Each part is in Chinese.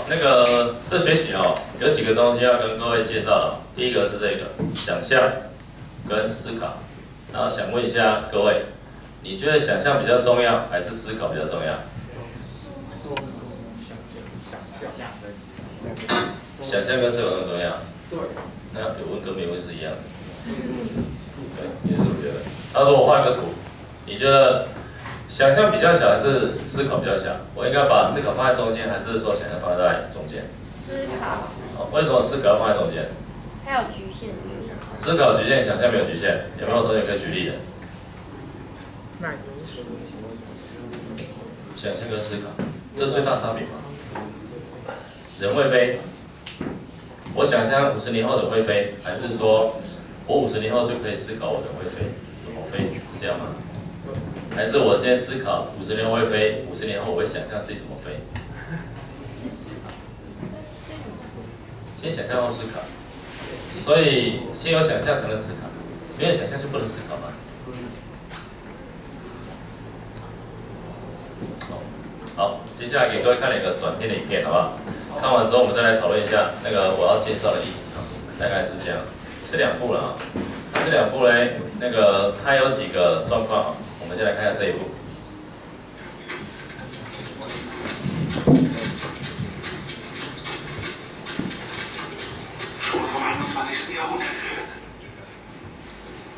那个这学期哦，有几个东西要跟各位介绍了。第一个是这个想象跟思考，然后想问一下各位，你觉得想象比较重要，还是思考比较重要？想象跟思考更重要。对。那有问跟没问是一样的。对，也是我觉得。他说我画一个图，你觉得想象比较小还是思考比较小？我应该把思考放在中间，还是说想象放在中间？思考。哦，为什么思考要放在中间？它有局限。思考局限，想象没有局限。有没有同学可以举例的？想象跟思考，这最大差别嘛。人会飞，我想象50年后人会飞，还是说我50年后就可以思考我人会飞，怎么飞？是这样吗？还是我先思考50年后会飞，50年后我会想象自己怎么飞？先想象后思考，所以先有想象才能思考，没有想象就不能思考嘛。好，接下来给各位看了一个短片的影片，好不好？看完之后我们再来讨论一下那个我要介绍的议题，大概是这样。这两部了啊，这两部嘞，那个它有几个状况啊，我们先来看一下这一部。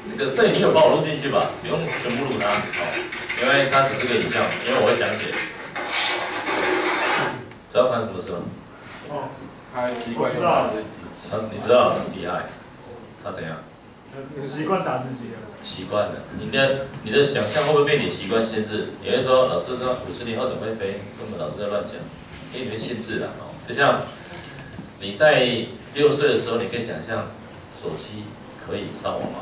这个摄影你有把我录进去吧？不用全部录它，哦，因为它只是个影像，因为我会讲解。知道发生什么事吗？哦，他习惯用打字机。你知道很厉害，他怎样？习惯打字机了。习惯了，你的想象会不会被你习惯限制？也就是说，老师说50年后怎么会飞，根本老师在乱讲，因为你被限制了哦。就像你在6岁的时候，你可以想象手机可以上网吗？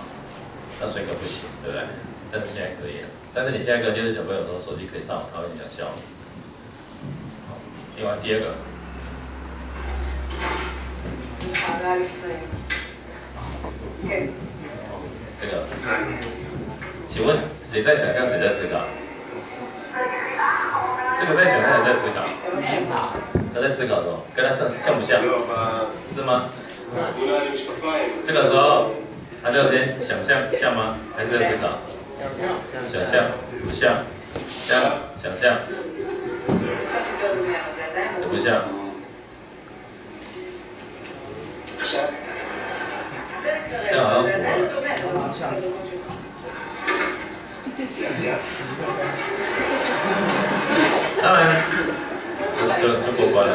那水果不行，对不对？但是现在可以了。但是你现在跟6岁小朋友说手机可以上网，他会很想笑你。好，另外第二个。这个，请问谁在想象，谁在思考？这个在想象，还是在思考？他在思考什么？跟他像不像？是吗？这个时候，他就先想象像吗？还是在思考？想象不像，像想象也不像。这样好像符合了。当然，就过关了。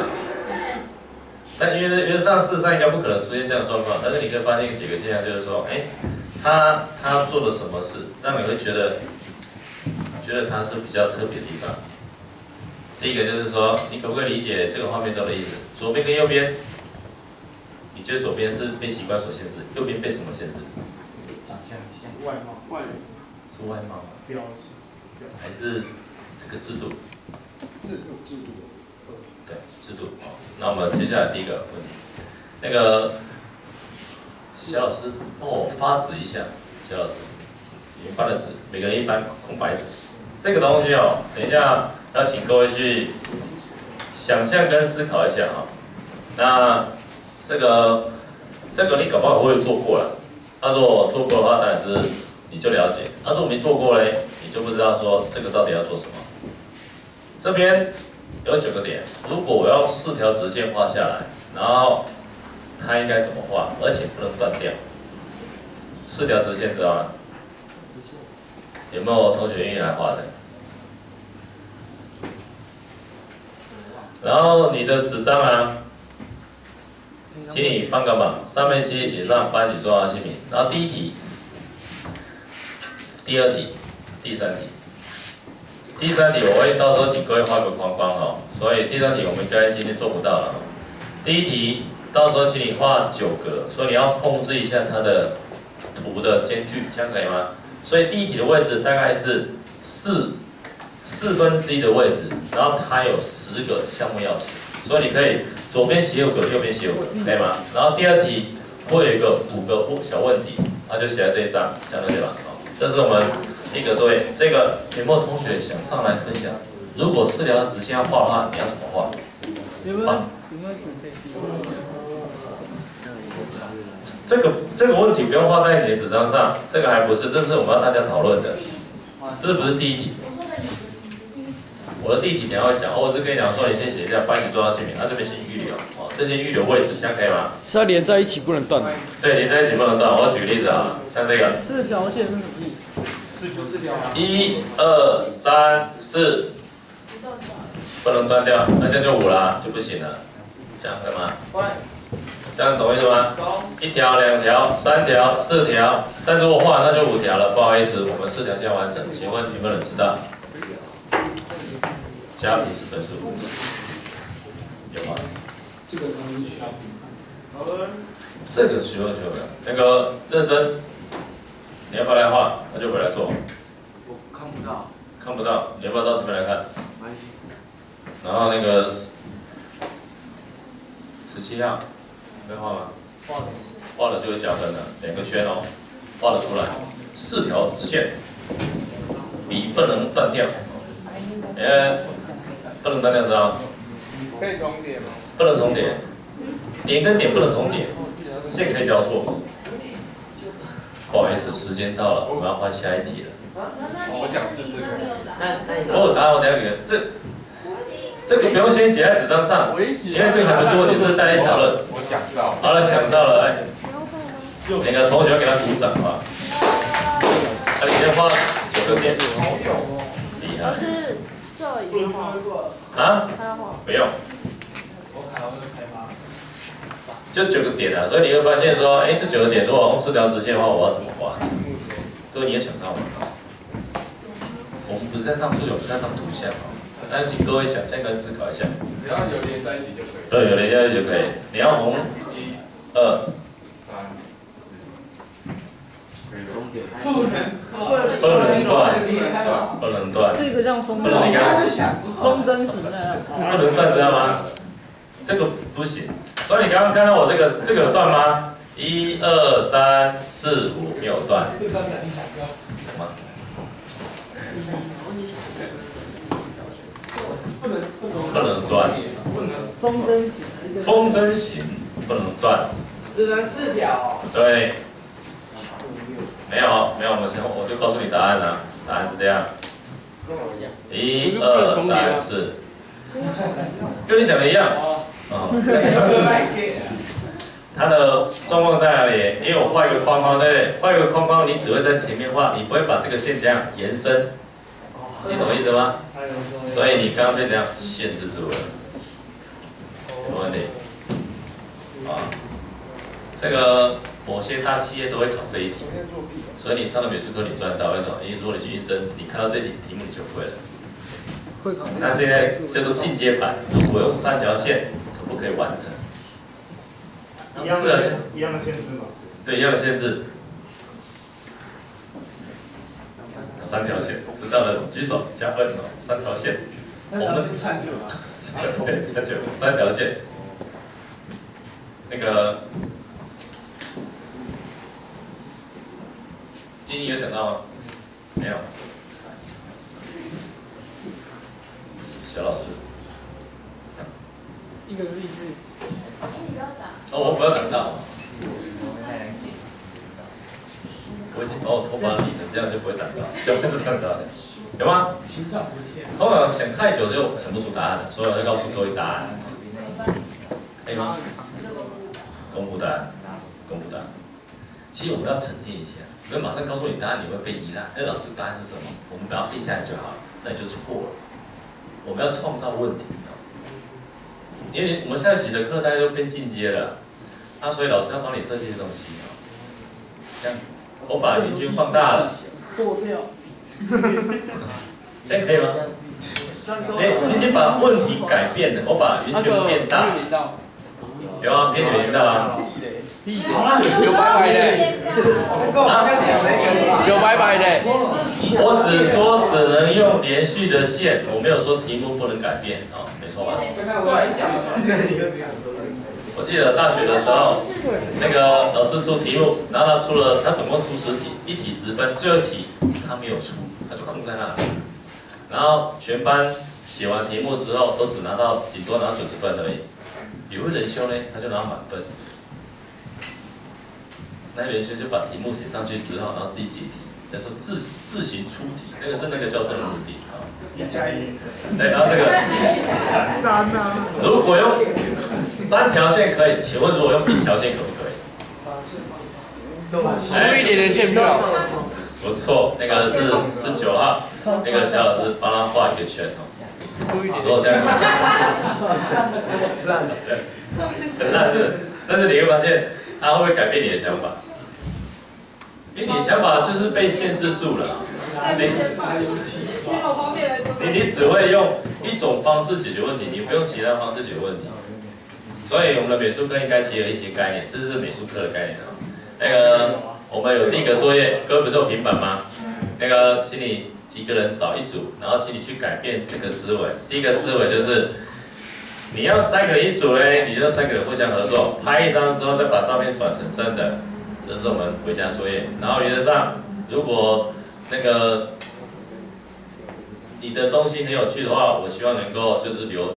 但原则上事实上应该不可能出现这样的状况，但是你可以发现几个现象，就是说，他做了什么事，让你会觉得他是比较特别的地方。第一个就是说，你可不可以理解这个画面中的意思？左边跟右边。你觉得左边是被习惯所限制，右边被什么限制？长相像外貌，是外貌吗？标志，还是这个制度？制度。对，制度。好，那我们接下来第一个问题，那个小老师帮我发纸一下，小老师，你们发的纸，每个人一般空白纸。这个东西哦，等一下要请各位去想象跟思考一下哈。那这个你搞不好会做过了。他如果做过的话，当然是你就了解；他如果没做过嘞，你就不知道说这个到底要做什么。这边有9个点，如果我要4条直线画下来，然后它应该怎么画，而且不能断掉。4条直线知道吗？有没有同学愿意来画的？然后你的纸张啊。请你帮个忙，上面写上班级重要姓名，然后第1题、第2题、第3题。第3题我会到时候请各位画个框框哦，所以第3题我们应该今天做不到了。第1题到时候请你画9格，所以你要控制一下它的图的间距，这样可以吗？所以第1题的位置大概是1/4的位置，然后它有10个项目要写，所以你可以。左边写5个，右边写5个，可以吗？然后第2题会有一个5个小问题，那就写在这一张，这样对吧？好，这是我们第一个作业。这个有没有同学想上来分享？如果4条直线要画的话，你要怎么画？这个问题不用画在你的纸张上，这个还不是，这是我们要大家讨论的，这不是第一题。我的第一题等下会讲，我只跟你讲说，你先写一下班级重要姓名，这边写预留，这些预留位置，这样可以吗？是要连在一起不能断。对，连在一起不能断。我举个例子啊，像这个。4条线是什么意思4条。1、2、3、4，不能断掉，那这样就5了，就不行了。这样可以吗？这样懂我意思吗？1条、2条、3条、4条，但如果画完那就5条了，不好意思，我们4条先完成。请问有没有人知道？加平是分数5，有吗？这个可能需要评判。这个需要的，那个认真，你要不要来画？那就回来做。我看不到。看不到，你要不要到这边来看？没关系。然后那个17号，会画吗？画了就有加分了，2个圈哦，画了出来，4条直线，笔不能断掉，不能断掉知道吗？可以重叠吗？不能重叠，点跟点不能重叠，线可以交错。不好意思，时间到了，我们要换下一题了。我想试试看。我有答案，我等下给这个不用先写在纸张上，因为这个还不是问题，是大家讨论。我想到。好了，想到了，来，那个同学要给他鼓掌啊！你先画9个点，厉害。是摄影啊？不用。就9个点啊，所以你会发现说，这9个点如果用4条直线的话，我要怎么画？各位你也想到吗？我们不是在上数学，我们是在上图像啊。但请各位想象跟思考一下。只要有连在一起就可以。对，有连在一起就可以。你要从1、2、3、4。不能断。这个像风不能你刚刚风筝型的。不能断，知道吗？这个不行。所以你刚刚看到我这个有断吗？1、2、3、4、5没有断。有吗？不能断。风筝型。风筝型不能断。只能4条。对。没有，我就告诉你答案了，答案是这样。1、2、3、4，跟你想的一样。它的状况在哪里？因为我画一个框框，对不对？画一个框框，你只会在前面画，你不会把这个线这样延伸，你懂我意思吗？所以你刚刚被这样限制住了，有问题。啊，这个某些大企业都会考这一题，所以你上了美术课你赚到，为什么？因为如果你去应征，你看到这题题目你就会了。那现在叫做进阶版，如果有3条线，可不可以完成？一样的限制吗？对，一样的限制。3条线，知道了举手加分哦。3条线，我们对3条线。那个，金英有想到吗？没有。小老师。一个例子。我不要挡到。我已经把我头发理成这样就不会挡到，就不是挡到的，有吗？通常想太久就想不出答案了，所以我就告诉各位答案。可以吗？公布答案，公布答案。其实我们要沉淀一下，不要马上告诉你答案，你会被依赖。老师答案是什么？我们把它背下来就好，那你就错了。我们要创造问题。因为我们下学期的课大家都变进阶了，所以老师要帮你设计的东西这样子，我把圆圈放大了，剁掉，这样可以吗？你把问题改变了，我把圆圈变大，有啊，偏远道啊，有白白的，有白白的。我只说只能用连续的线，我没有说题目不能改变哦，没错吧？我记得大学的时候，那个老师出题目，然后他总共出10题，1题10分，最后一题他没有出，他就空在那里。然后全班写完题目之后，都只拿到顶多拿90分而已。语会人修呢，他就拿满分。那人修就把题目写上去之后，然后自己解题，叫做自行出题，那个是那个教授的目的啊。对，然后这个3啊，如果用3条线可以，请问如果用1条线可不可以？粗一点的线票。不错，那个是19号，那个小老师帮他画一个圈哦。如果这样，很烂是，但是你会发现，它会不会改变你的想法？因为你想法就是被限制住了。你只会用一种方式解决问题，你不用其他方式解决问题。所以我们的美术课应该结合一些概念，这是美术课的概念啊。那个我们有第一个作业，各位不是有平板吗？那个请你几个人找一组，然后请你去改变这个思维。第一个思维就是，你要3个人一组嘞，你就3个人互相合作，拍一张之后再把照片转成真的，这是我们回家作业。然后原则上，如果那个你的东西很有趣的话，我希望能够就是留。